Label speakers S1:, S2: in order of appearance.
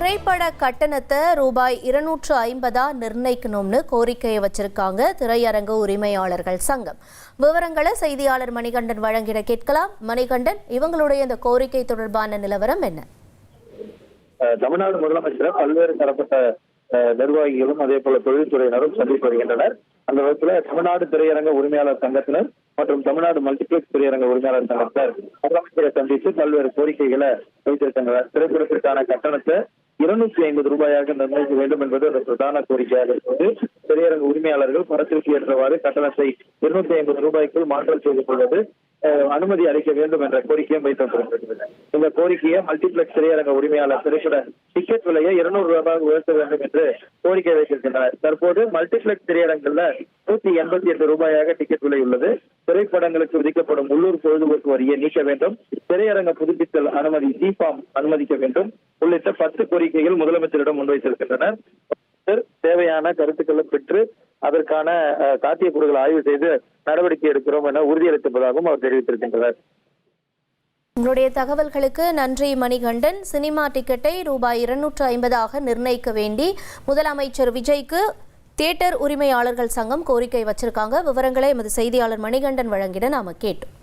S1: திரைப்பட கட்டணத்தை ரூபாய் 250 நிர்ணயிக்கணும்னு கோரிக்கையை வச்சிருக்காங்க திரையரங்கு உரிமையாளர்கள் சங்கம். விவரங்களை செய்தியாளர் மணிகண்டன் வழங்கிட கேட்கலாம். மணிகண்டன், இவங்களுடைய இந்த கோரிக்கை தொடர்பான நிலவரம் என்ன?
S2: தமிழ்நாடு முதலமைச்சர் பல்வேறு தரப்பட்ட நிர்வாகிகளும் அதே போல தொழில்துறையினரும் சந்தித்து வருகின்றனர். அந்த வகையில் தமிழ்நாடு திரையரங்க உரிமையாளர் சங்கத்தினர் மற்றும் தமிழ்நாடு மல்டிபிளெக்ஸ் திரையரங்க உரிமையாளர் சங்கத்தினர் முதலமைச்சரை சந்தித்து பல்வேறு கோரிக்கைகளை வைத்திருக்கின்றனர். திரைப்படத்திற்கான கட்டணத்தை 250 ரூபாயாக நிர்ணயிக்க வேண்டும் என்பது ஒரு பிரதான கோரிக்கையாக இருப்பது. திரையரங்க உரிமையாளர்கள் படத்திற்கு ஏற்றவாறு கட்டணத்தை 250 ரூபாய்க்குள் மாற்றம் செய்து கொள்வது அனுமதி அளிக்க வேண்டும் என்ற கோரிக்கையும் வைத்திருக்கிறது. இந்த கோரிக்கையை மல்டிபிளெக்ஸ் திரையரங்க உரிமையாளர் திரைப்பட டிக்கெட் விலையை 200 ரூபாய் உயர்த்த வேண்டும் என்று கோரிக்கை வைத்திருக்கின்றனர். தற்போது மல்டிபிளெக்ஸ் திரையரங்குல 188 ரூபாயாக டிக்கெட் விலை உள்ளது. திரைப்படங்களுக்கு விதிக்கப்படும் உள்ளூர் பொழுதுபோக்கு வரியை நீக்க வேண்டும், திரையரங்க புதுப்பித்தல் அனுமதி ஜிபாம் அனுமதிக்க வேண்டும் உள்ளிட்ட 10 கோரிக்கைகள் முதலமைச்சரிடம் முன்வைத்திருக்கின்றனர். தேவையான கருத்துக்களை பெற்று அதற்கான சாத்தியக்கூறுகளை ஆய்வு செய்து நடவடிக்கை எடுக்கிறோம் என உறுதியளித்திருப்பதாகவும் அவர் தெரிவித்திருக்கின்றனர்.
S1: உங்களுடைய தகவல்களுக்கு நன்றி மணிகண்டன். சினிமா டிக்கெட்டை ரூபாய் 250 நிர்ணயிக்க வேண்டி முதலமைச்சர் விஜய்க்கு தியேட்டர் உரிமையாளர்கள் சங்கம் கோரிக்கை வச்சிருக்காங்க. விவரங்களை எமது செய்தியாளர் மணிகண்டன் வழங்கிட நாம கேட்டோம்.